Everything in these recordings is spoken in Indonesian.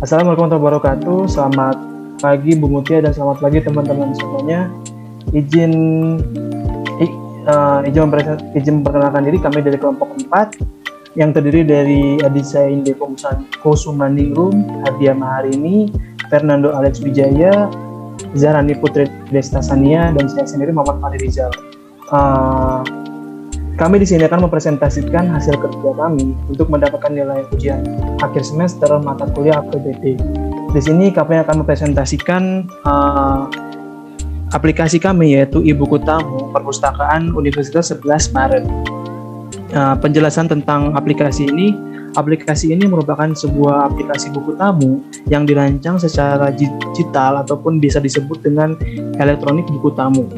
Assalamualaikum warahmatullahi wabarakatuh. Selamat pagi Bu Mutia dan selamat pagi teman-teman semuanya. Izin memperkenalkan diri, kami dari kelompok 4 yang terdiri dari Adisa Inde Kosumaningrum, Hadia Maharini, Fernando Alex Wijaya, Zahrani Putri Destasania, dan saya sendiri Muhammad Fahri Rizal. Kami di sini akan mempresentasikan hasil kerja kami untuk mendapatkan nilai ujian akhir semester mata kuliah APBD. Di sini kami akan mempresentasikan aplikasi kami, yaitu e-buku tamu perpustakaan Universitas 11 Maret. Penjelasan tentang aplikasi ini merupakan sebuah aplikasi buku tamu yang dirancang secara digital ataupun bisa disebut dengan elektronik buku tamu.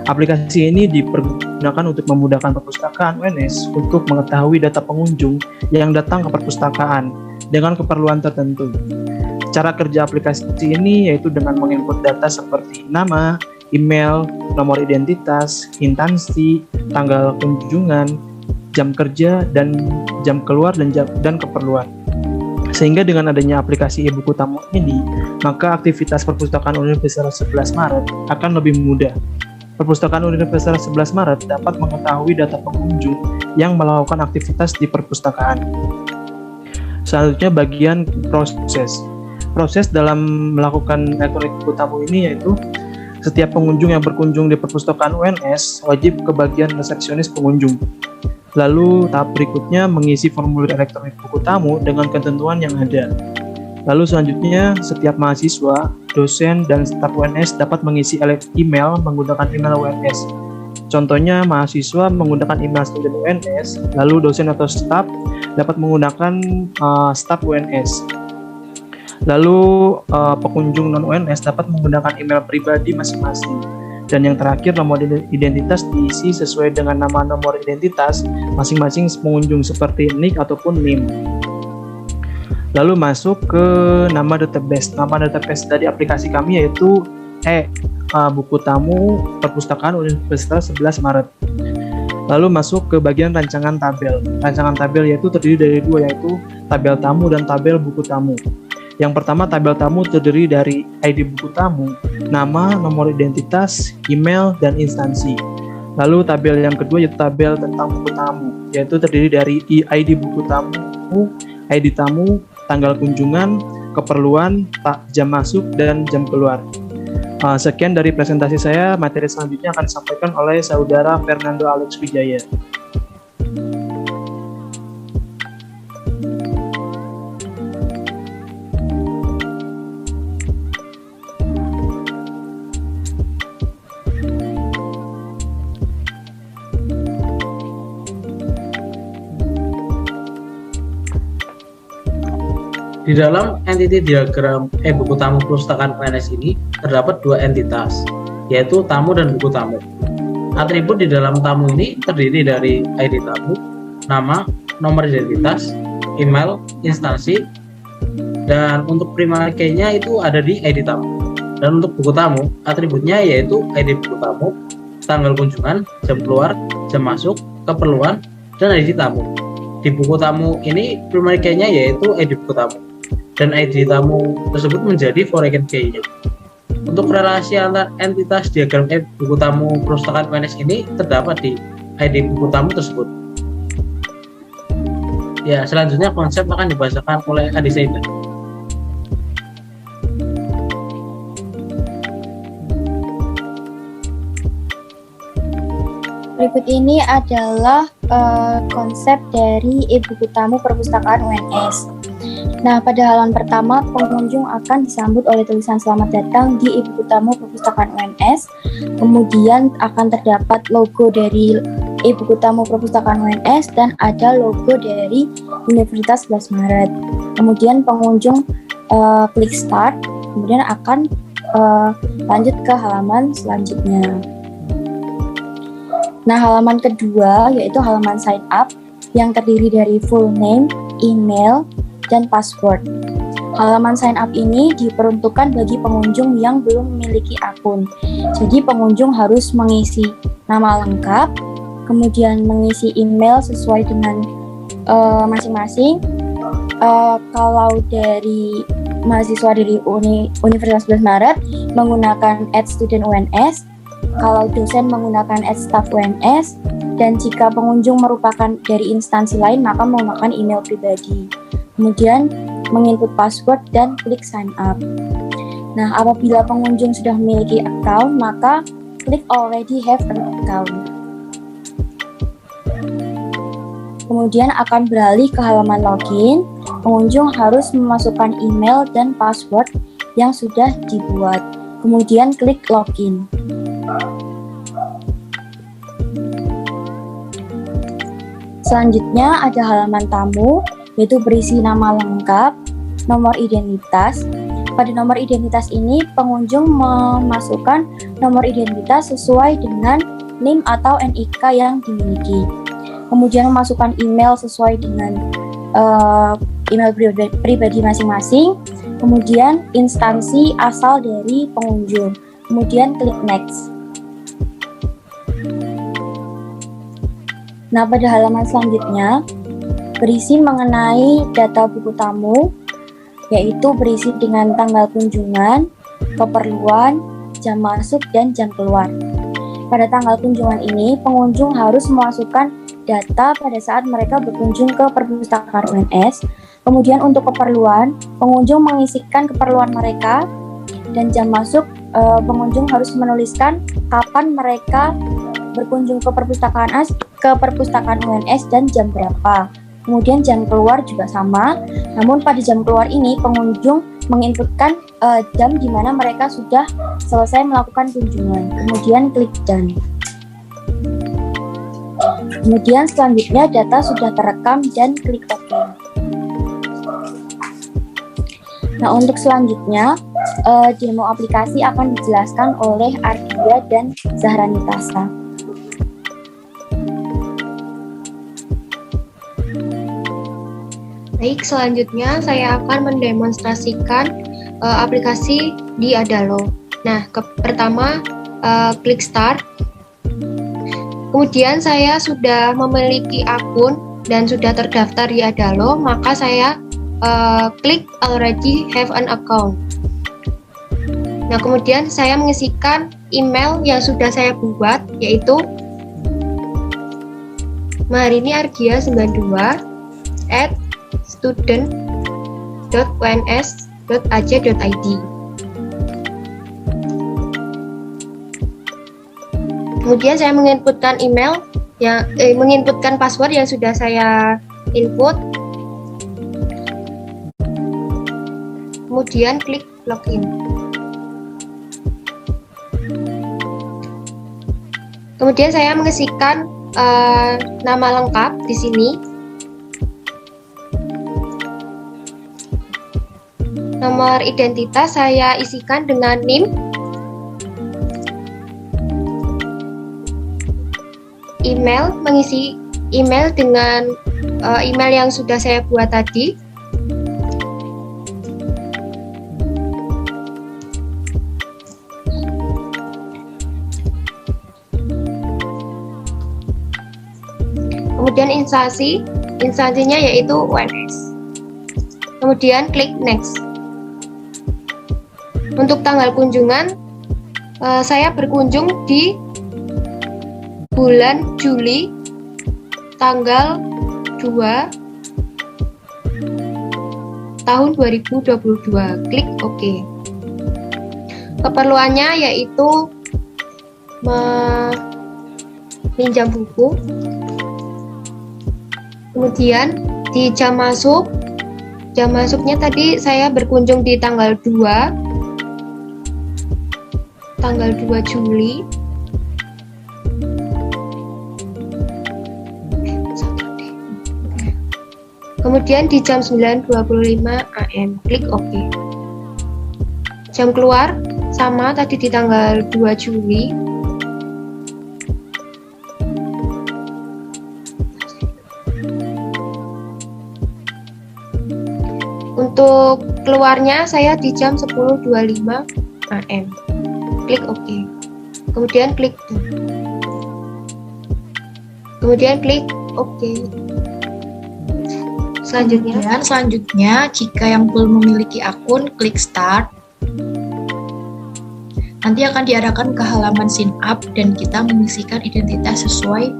Aplikasi ini dipergunakan untuk memudahkan perpustakaan UNS untuk mengetahui data pengunjung yang datang ke perpustakaan dengan keperluan tertentu. Cara kerja aplikasi ini yaitu dengan menginput data seperti nama, email, nomor identitas, instansi, tanggal kunjungan, jam kerja, dan jam keluar dan keperluan. Sehingga dengan adanya aplikasi e-buku tamu ini, maka aktivitas perpustakaan Universitas 11 Maret akan lebih mudah. Perpustakaan Universitas 11 Maret dapat mengetahui data pengunjung yang melakukan aktivitas di perpustakaan. Selanjutnya bagian proses. Proses dalam melakukan elektronik buku tamu ini yaitu setiap pengunjung yang berkunjung di perpustakaan UNS wajib ke bagian resepsionis pengunjung. Lalu tahap berikutnya mengisi formulir elektronik buku tamu dengan ketentuan yang ada. Lalu selanjutnya setiap mahasiswa, dosen, dan staf UNS dapat mengisi email menggunakan email UNS. Contohnya mahasiswa menggunakan email student UNS, lalu dosen atau staf dapat menggunakan staf UNS. Lalu pengunjung non-UNS dapat menggunakan email pribadi masing-masing. Dan yang terakhir, nomor identitas diisi sesuai dengan nama nomor identitas masing-masing pengunjung seperti nick ataupun NIM. Lalu masuk ke nama database. Nama database dari aplikasi kami yaitu buku tamu perpustakaan Universitas 11 Maret. Lalu masuk ke bagian rancangan tabel. Rancangan tabel yaitu terdiri dari dua, yaitu tabel tamu dan tabel buku tamu. Yang pertama, tabel tamu terdiri dari ID buku tamu, nama, nomor identitas, email, dan instansi. Lalu tabel yang kedua yaitu tabel tentang buku tamu, yaitu terdiri dari ID buku tamu, ID tamu, tanggal kunjungan, keperluan, jam masuk, dan jam keluar. Sekian dari presentasi saya. Materi selanjutnya akan disampaikan oleh saudara Fernando Alex Wijaya. Di dalam entity diagram buku tamu perpustakaan UNS ini terdapat dua entitas, yaitu tamu dan buku tamu. Atribut di dalam tamu ini terdiri dari ID tamu, nama, nomor identitas, email, instansi, dan untuk primary key-nya itu ada di ID tamu. Dan untuk buku tamu, atributnya yaitu ID buku tamu, tanggal kunjungan, jam keluar, jam masuk, keperluan, dan ID tamu. Di buku tamu ini primary key-nya yaitu ID buku tamu, dan ID tamu tersebut menjadi foreign key-nya. Untuk relasi antar entitas diagram buku tamu perpustakaan UNS ini terdapat di ID buku tamu tersebut. Ya, selanjutnya konsep akan dibahasakan oleh Adisa Inde. Berikut ini adalah konsep dari e-buku tamu perpustakaan UNS. Nah, pada halaman pertama, pengunjung akan disambut oleh tulisan selamat datang di e-buku tamu perpustakaan UNS. Kemudian akan terdapat logo dari e-buku tamu perpustakaan UNS dan ada logo dari Universitas 11 Maret. Kemudian pengunjung klik start, kemudian akan lanjut ke halaman selanjutnya. Nah, halaman kedua yaitu halaman sign up yang terdiri dari full name, email, dan password. Halaman sign up ini diperuntukkan bagi pengunjung yang belum memiliki akun. Jadi pengunjung harus mengisi nama lengkap, kemudian mengisi email sesuai dengan masing-masing. Kalau dari mahasiswa dari Universitas 11 Maret menggunakan @student_UNS, kalau dosen menggunakan @staff UNS, dan jika pengunjung merupakan dari instansi lain maka menggunakan email pribadi. Kemudian menginput password dan klik sign up. Nah, apabila pengunjung sudah memiliki account, maka klik already have an account. Kemudian akan beralih ke halaman login. Pengunjung harus memasukkan email dan password yang sudah dibuat. Kemudian klik login. Selanjutnya ada halaman tamu, yaitu berisi nama lengkap, nomor identitas. Pada nomor identitas ini, pengunjung memasukkan nomor identitas sesuai dengan NIM atau NIK yang dimiliki. Kemudian memasukkan email sesuai dengan email pribadi masing-masing. Kemudian instansi asal dari pengunjung. Kemudian klik next. Nah, pada halaman selanjutnya berisi mengenai data buku tamu, yaitu berisi dengan tanggal kunjungan, keperluan, jam masuk, dan jam keluar. Pada tanggal kunjungan ini, pengunjung harus memasukkan data pada saat mereka berkunjung ke perpustakaan UNS. Kemudian untuk keperluan, pengunjung mengisikan keperluan mereka, dan jam masuk, pengunjung harus menuliskan kapan mereka berkunjung ke perpustakaan UNS dan jam berapa. Kemudian jam keluar juga sama, namun pada jam keluar ini pengunjung menginputkan jam di mana mereka sudah selesai melakukan kunjungan. Kemudian klik done. Kemudian selanjutnya data sudah terekam dan klik OK. Nah, untuk selanjutnya demo aplikasi akan dijelaskan oleh Ardia dan Zahranitasa. Baik, selanjutnya saya akan mendemonstrasikan aplikasi di Adalo. Nah, pertama klik start. Kemudian saya sudah memiliki akun dan sudah terdaftar di Adalo, maka saya klik already have an account. Nah, kemudian saya mengisikan email yang sudah saya buat, yaitu maharini@student.uns.ac.id. Kemudian saya menginputkan menginputkan password yang sudah saya input. Kemudian klik login. Kemudian saya mengisikan nama lengkap di sini. Nomor identitas saya isikan dengan NIM. Email, mengisi email dengan email yang sudah saya buat tadi. Kemudian instansinya yaitu UNS. Kemudian klik next. Untuk tanggal kunjungan, saya berkunjung di bulan Juli tanggal 2 tahun 2022. Klik OK. Keperluannya yaitu meminjam buku. Kemudian di jam masuknya tadi saya berkunjung di tanggal 2 Juli. Kemudian di jam 9.25 AM, klik OK. Jam keluar sama tadi di tanggal 2 Juli. Untuk keluarnya saya di jam 10.25 AM. Klik OK. Kemudian klik done. Kemudian klik OK. Selanjutnya, Selanjutnya, jika yang belum memiliki akun, klik Start. Nanti akan diarahkan ke halaman sign up dan kita mengisikan identitas sesuai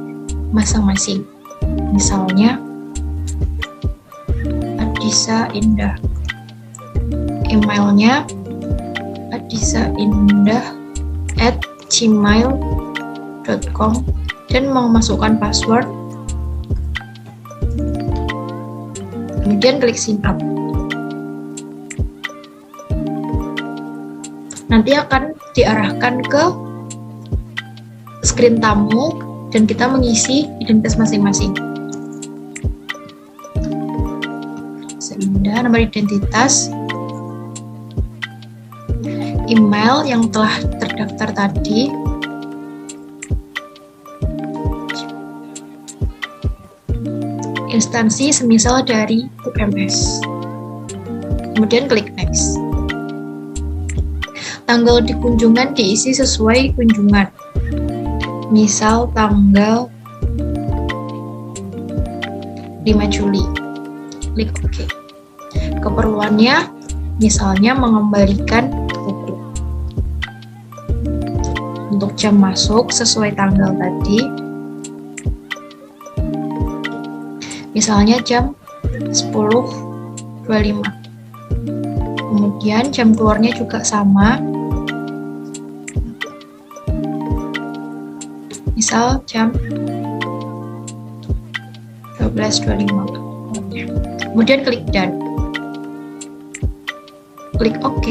masing-masing. Misalnya, Adisa Indah. Emailnya adisaindah@gmail.com dan memasukkan password. Kemudian klik sign up. Nanti akan diarahkan ke screen tamu dan kita mengisi identitas masing-masing. Seindah, nomor identitas, email yang telah terdaftar tadi, instansi semisal dari UMS. Kemudian klik next. Tanggal di kunjungan diisi sesuai kunjungan. Misal tanggal 5 Juli. Klik OK. Keperluannya misalnya mengembalikan buku. Untuk jam masuk sesuai tanggal tadi. Misalnya jam 10.25. Kemudian jam keluarnya juga sama. Misal jam 12.25. Kemudian klik Done. Klik OK.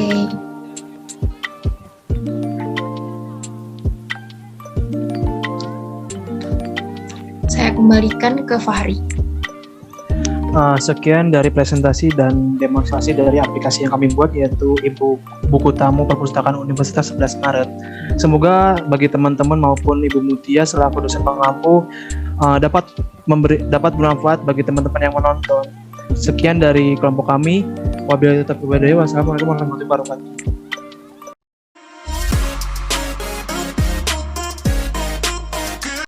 Saya kembalikan ke Fahri. Sekian dari presentasi dan demonstrasi dari aplikasi yang kami buat, yaitu Buku Tamu Perpustakaan Universitas 11 Maret. Semoga bagi teman-teman maupun Ibu Mutia selaku dosen pengampu dapat bermanfaat bagi teman-teman yang menonton. Sekian dari kelompok kami. Wabillahi taufiq wal hidayah. Wassalamualaikum warahmatullahi wabarakatuh.